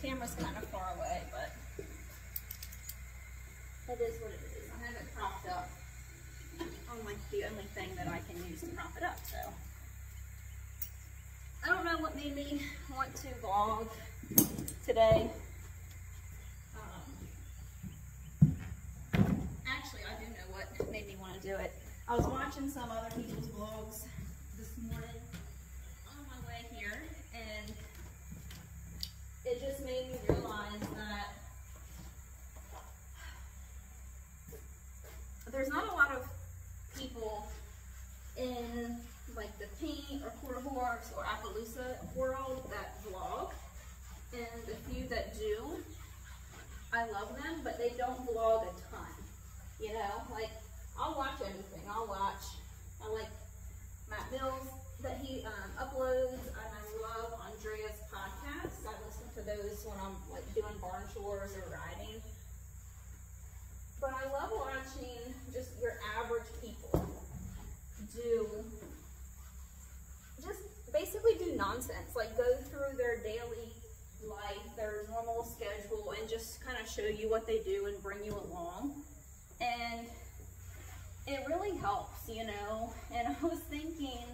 camera's kind of far away, but it is what it is. I have it propped up on like the only thing that I can use to prop it up, so. I don't know what made me want to vlog today. Actually, I do know what made me want to do it. I was watching some other people's vlogs this morning on my way here, and it just made me realize that there's not a lot of people in like the paint or quarter horse or Appaloosa world that vlog, and the few that do, I love them, but they don't vlog a ton, you know, like I'll watch anything. I like Matt Mills that he uploads, and I love Andrea's podcasts. I listen to those when I'm like doing barn chores or riding. But I love watching just your average people basically do nonsense, like go through their daily life, their normal schedule, and just kind of show you what they do and bring you along. And it really helps, you know. And I was thinking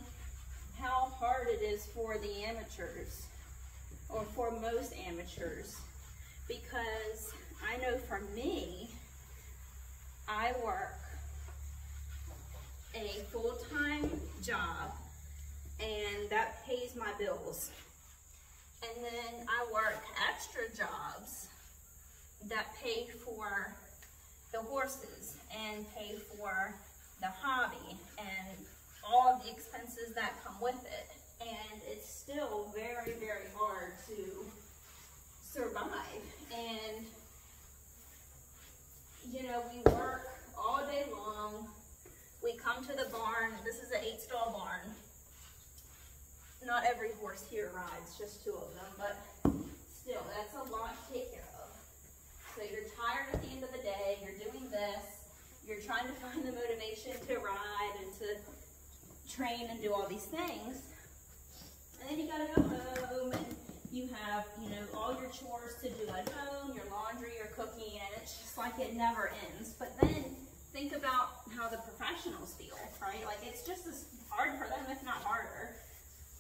how hard it is for the amateurs, or for most amateurs, because I know for me, I work a full-time job, and that pays my bills. And then I work extra jobs that pay for the horses and pay for the hobby and all of the expenses that come with it. And it's still very, very hard to survive. And you know, we work all day long. We come to the barn. This is an 8-stall barn. Not every horse here rides, just 2 of them, but still, that's a lot to take care of. So you're tired at the end of the day, you're doing this, you're trying to find the motivation to ride and to train and do all these things. And then you gotta go home, and you have, you know, all your chores to do at home, your laundry, your cooking, and it's just like it never ends. But then think about how the professionals feel, right? Like it's just as hard for them, if not harder,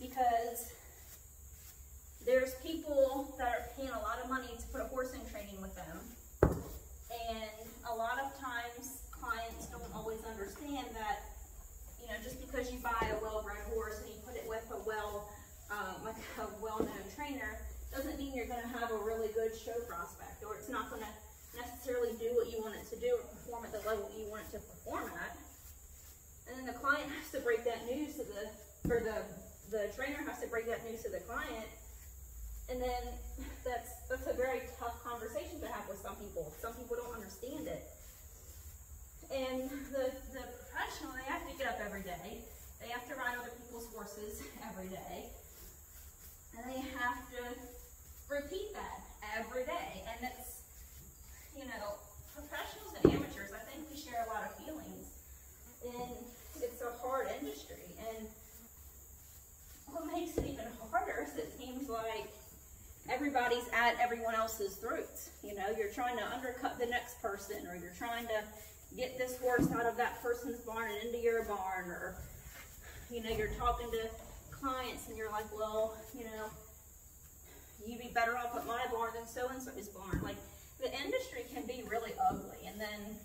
because there's people that are paying a lot of money to put a horse in training with them. And a lot of times clients don't always understand that, you know, just because you buy a well-bred horse and you put it with a well-known trainer doesn't mean you're going to have a really good show prospect, or it's not going to necessarily do what you want it to do or perform at the level you want it to perform at. And then the client has to break that news to the trainer has to break that news to the client. And then that's a very tough conversation to have with some people. Some people don't understand it. And the professional, they have to get up every day. They have to ride other people's horses every day. And they have to repeat that every day. And it's, you know, professionals and amateurs, I think we share a lot of feelings. And it's a hard industry. And what makes it even harder is it seems like everybody's at everyone else's throats. You know, you're trying to undercut the next person, or you're trying to get this horse out of that person's barn and into your barn, or, you know, you're talking to clients and you're like, well, you know, you'd be better off at my barn than so-and-so's barn. Like, the industry can be really ugly. And then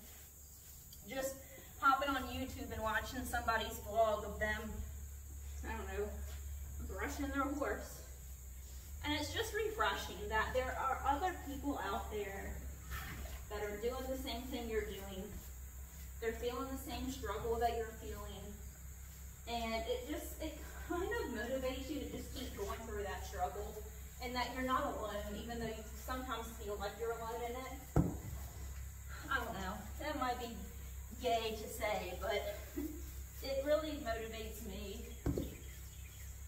just hopping on YouTube and watching somebody's vlog of them, I don't know, brushing their horse. And it's just refreshing that there are other people out there that are doing the same thing you're doing. They're feeling the same struggle that you're feeling. And it kind of motivates you to just keep going through that struggle, and that you're not alone, even though you sometimes feel like you're alone in it. I don't know. That might be gay to say, but it really motivates me.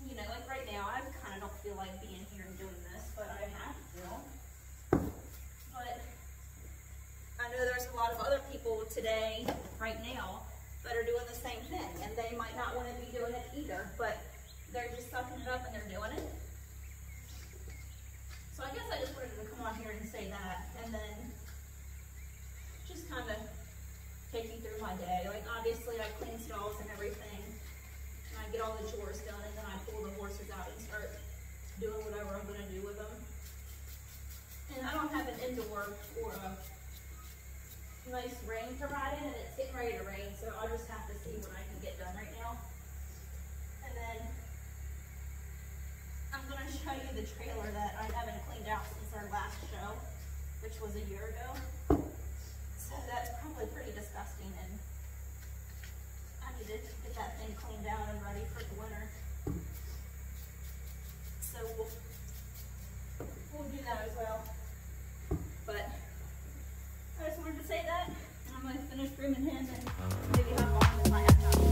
You know, like right now, I kind of don't feel like being here and doing this, but I have to. But I know there's a lot of other people today, right now, that are doing the same thing, and they might not want to be doing it either, but they're just sucking it up and they're doing it. So I guess I just wanted to come through my day. Like obviously I clean stalls and everything, and I get all the chores done, and then I pull the horses out and start doing whatever I'm gonna do with them. And I don't have an indoor or a nice rain provided, and it's getting ready to rain, so I'll just have to see what I can get done right now. And then I'm going to show you the trailer that I haven't cleaned out since our last show, which was a year ago. So that's probably pretty disgusting, and I need to get that thing cleaned out and ready for the winter. So we'll do that as well. But I just wanted to say that, and I'm going to finish grooming him and maybe hop on if I have time.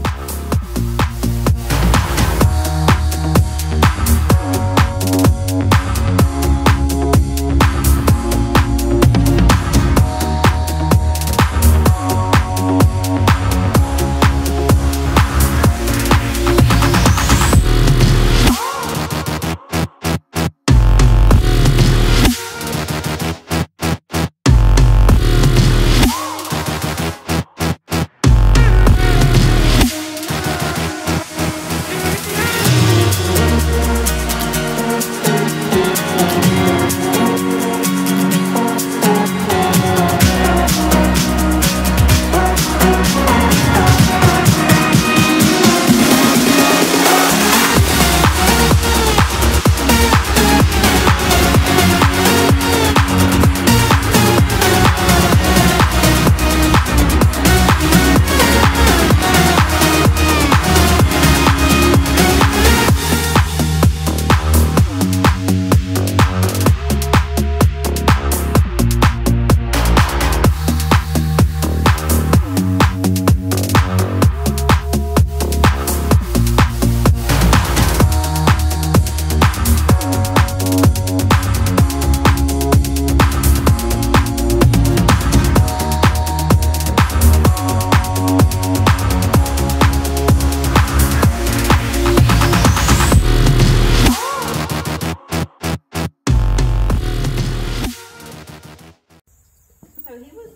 So he was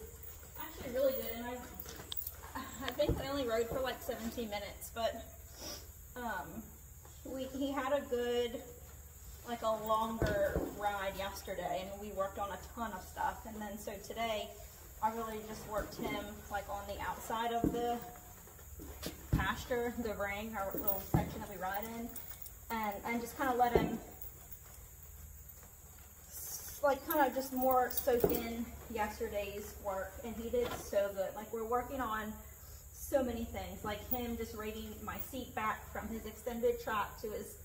actually really good, and I think we only rode for like 17 minutes, but he had a good, like a longer ride yesterday, and we worked on a ton of stuff, and then so today I really just worked him like on the outside of the pasture, the ring, our little section that we ride in, and just kind of let him like kind of just more soak in yesterday's work, and he did so good. Like we're working on so many things, like him just rating my seat back from his extended trot to his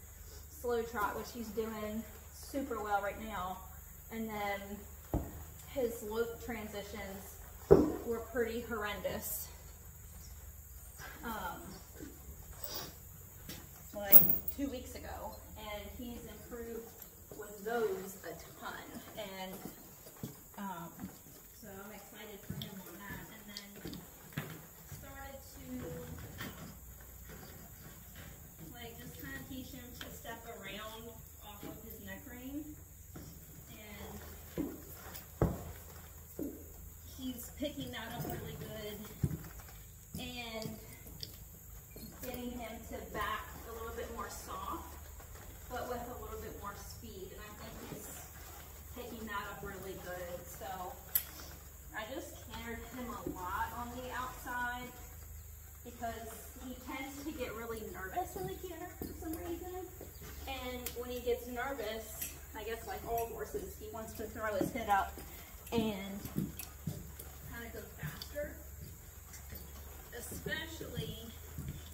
slow trot, which he's doing super well right now, and then his lope transitions were pretty horrendous. Like 2 weeks ago, and he's improved with those a ton, and so I'm excited for him on that. And then started to like just kind of teach him to step around off of his neck rein, and he's picking that up really good and getting him to back a little bit more soft, but with a little bit more speed, and I think he's picking that up really good. So I just cantered him a lot on the outside because he tends to get really nervous in the canter for some reason, and when he gets nervous, I guess like all horses, he wants to throw his head up and kind of go faster, especially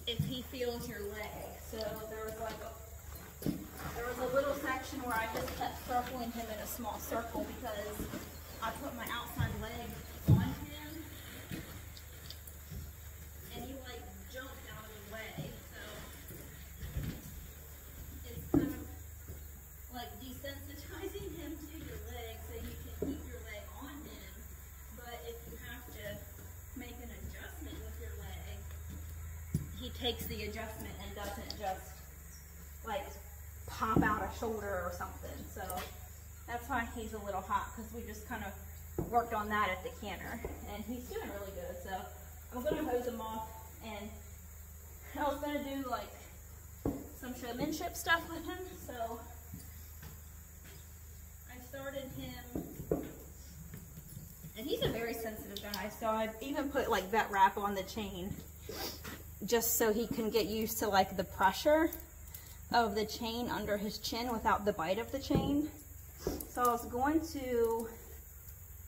if he feels your leg. So there was a little section where I just kept circling him in a small circle because I put my outside leg on him, and he like jumped out of the way. So it's kind of like desensitizing him to your leg so you can keep your leg on him. But if you have to make an adjustment with your leg, he takes the adjustment and doesn't just like pop out a shoulder or something. So that's why he's a little hot, because we just kind of worked on that at the canter, and he's doing really good. So I'm gonna hose him off, and I was gonna do like some showmanship stuff with him, so I started him, and he's a very sensitive guy, so I even put like vet wrap on the chain just so he can get used to like the pressure of the chain under his chin without the bite of the chain. So I was going to,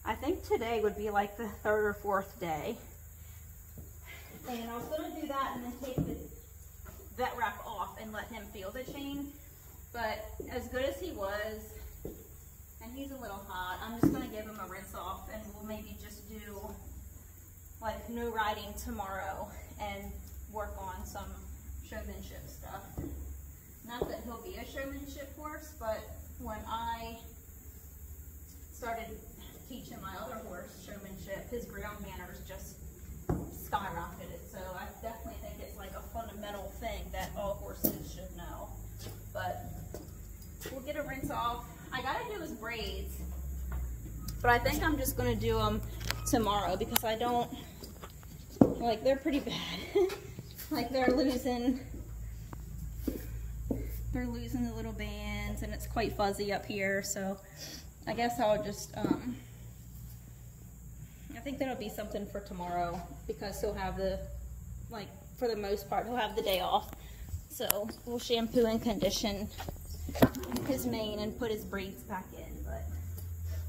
I think today would be like the 3rd or 4th day, and I was going to do that and then take the vet wrap off and let him feel the chain. But as good as he was, and he's a little hot, I'm just going to give him a rinse off, and we'll maybe just do like no riding tomorrow and work on some showmanship stuff. Not that he'll be a showmanship horse, but when I started teaching my other horse showmanship, his ground manners just skyrocketed. So I definitely think it's like a fundamental thing that all horses should know. But we'll get a rinse off. I gotta do his braids, but I think I'm just gonna do them tomorrow because I don't, like, they're pretty bad. Like they're losing the little bands, and it's quite fuzzy up here, so I guess I'll just I think that'll be something for tomorrow, because he'll have the, like, for the most part, he'll have the day off. So we'll shampoo and condition his mane and put his braids back in. But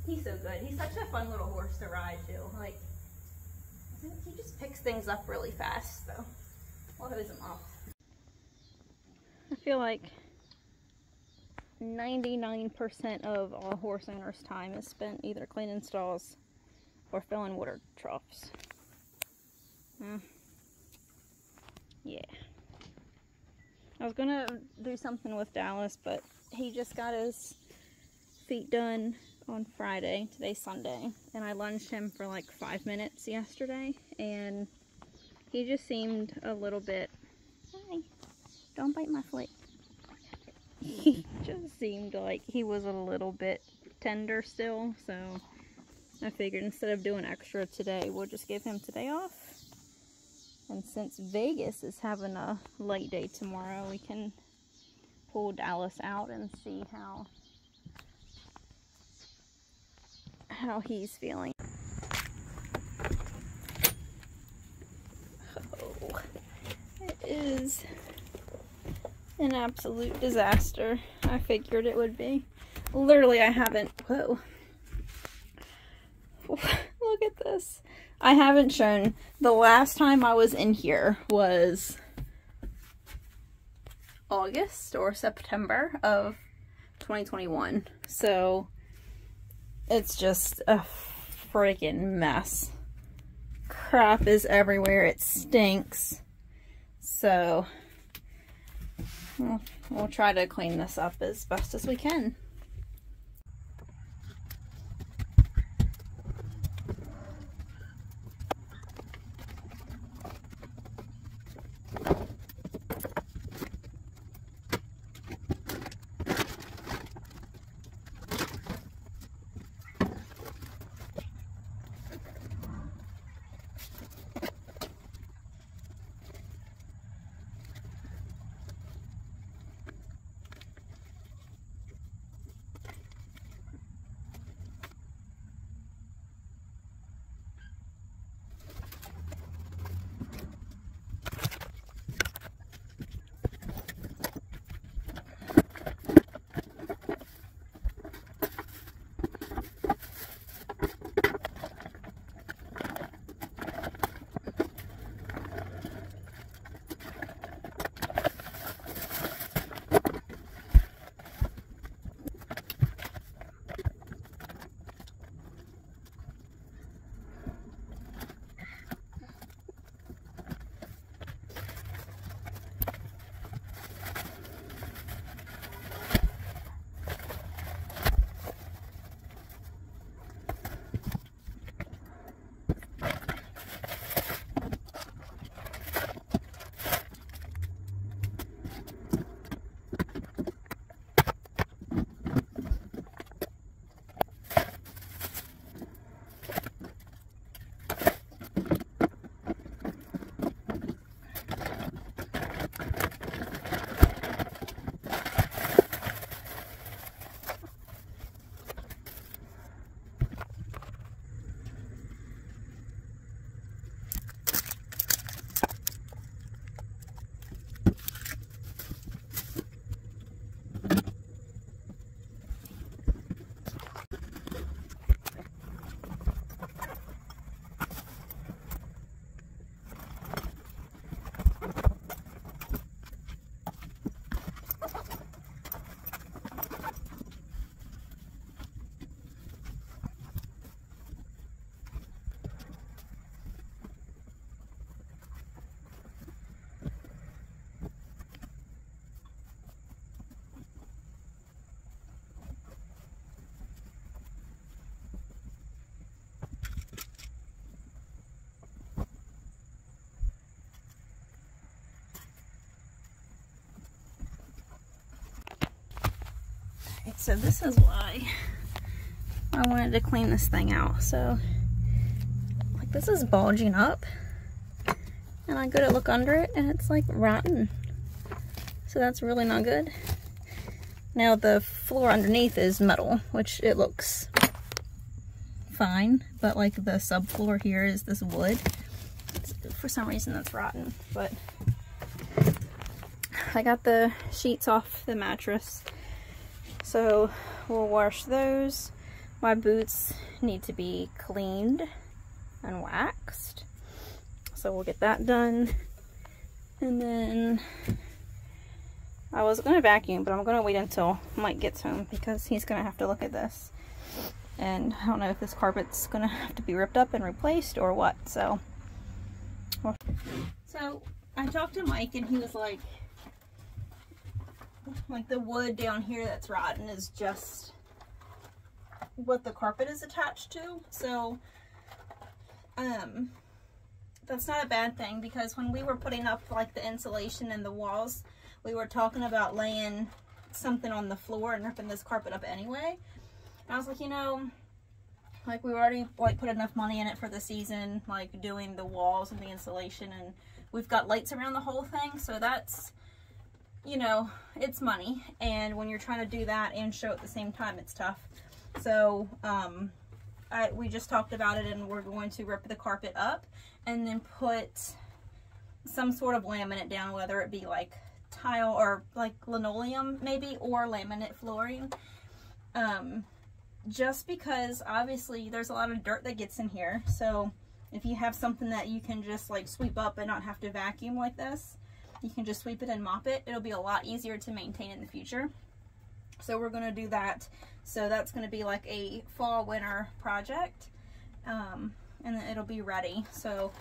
he's so good. He's such a fun little horse to ride too. Like, he just picks things up really fast, so we'll hose him off. I feel like 99% of all horse owners' time is spent either cleaning stalls or filling water troughs. Yeah. I was gonna do something with Dallas, but he just got his feet done on Friday. Today's Sunday. And I lunged him for like 5 minutes yesterday, and he just seemed a little bit, hi, don't bite my foot. He just seemed like he was a little bit tender still, so I figured instead of doing extra today, we'll just give him today off. And since Vegas is having a light day tomorrow, we can pull Dallas out and see how he's feeling. Oh, it is an absolute disaster. I figured it would be. Literally, I haven't, whoa. Look at this. I haven't shown, the last time I was in here was August or September of 2021. So it's just a freaking mess. Crap is everywhere. It stinks. So we'll try to clean this up as best as we can. So this is why I wanted to clean this thing out. So like this is bulging up, and I go to look under it and it's like rotten. So that's really not good. Now the floor underneath is metal, which it looks fine, but like the subfloor here is this wood. For some reason that's rotten, but I got the sheets off the mattress, so we'll wash those. My boots need to be cleaned and waxed, so we'll get that done. And then I was gonna vacuum, but I'm gonna wait until Mike gets home because he's gonna have to look at this, and I don't know if this carpet's gonna have to be ripped up and replaced or what. So I talked to Mike and he was like the wood down here that's rotten is just what the carpet is attached to. So that's not a bad thing, because when we were putting up like the insulation and the walls, we were talking about laying something on the floor and ripping this carpet up anyway. And I was like, you know, like we already like put enough money in it for the season, like doing the walls and the insulation, and we've got lights around the whole thing, so that's, you know, it's money, and when you're trying to do that and show at the same time, it's tough. So we just talked about it, and we're going to rip the carpet up and then put some sort of laminate down, whether it be like tile or like linoleum maybe, or laminate flooring, just because obviously there's a lot of dirt that gets in here. So if you have something that you can just like sweep up and not have to vacuum like this, you can just sweep it and mop it. It'll be a lot easier to maintain in the future. So we're going to do that. So that's going to be like a fall winter project, and then it'll be ready. So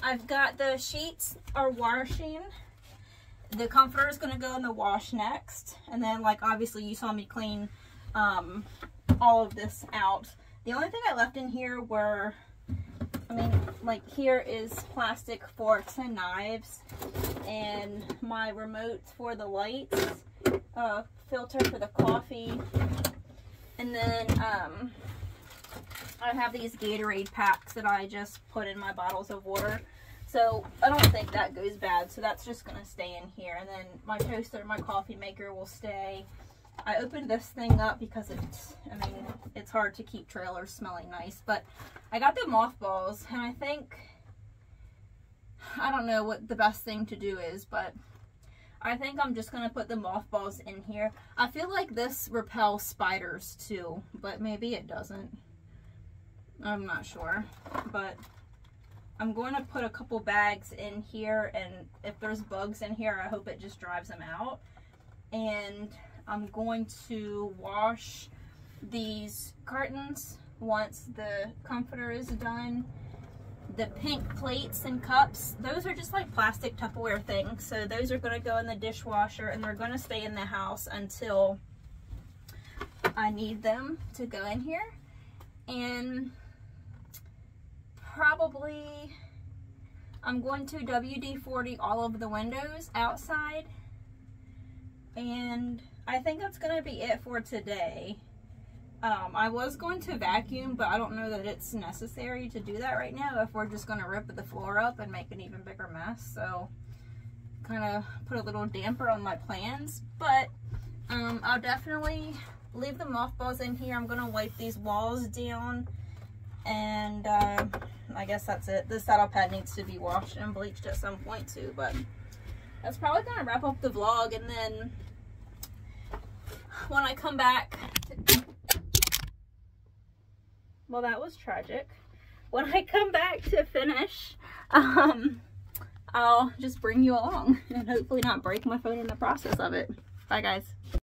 I've got the sheets are washing. The comforter is going to go in the wash next, and then like obviously you saw me clean all of this out. The only thing I left in here were, I mean, like here is plastic forks and knives, and my remote for the lights, filter for the coffee, and then I have these Gatorade packs that I just put in my bottles of water. So I don't think that goes bad, so that's just gonna stay in here. And then my toaster, my coffee maker will stay. I opened this thing up because it's, I mean, it's hard to keep trailers smelling nice, but I got the mothballs, and I think, I don't know what the best thing to do is, but I think I'm just going to put the mothballs in here. I feel like this repels spiders too, but maybe it doesn't. I'm not sure, but I'm going to put a couple bags in here, and if there's bugs in here, I hope it just drives them out. And I'm going to wash these cartons once the comforter is done. The pink plates and cups, those are just like plastic Tupperware things, so those are going to go in the dishwasher, and they're going to stay in the house until I need them to go in here. And probably I'm going to WD-40 all of the windows outside, and I think that's going to be it for today. I was going to vacuum, but I don't know that it's necessary to do that right now if we're just going to rip the floor up and make an even bigger mess. So kind of put a little damper on my plans, but I'll definitely leave the mothballs in here. I'm going to wipe these walls down, and I guess that's it. This saddle pad needs to be washed and bleached at some point too, but that's probably going to wrap up the vlog. And then when I come back, well, that was tragic. When I come back to finish, I'll just bring you along and hopefully not break my phone in the process of it. Bye, guys.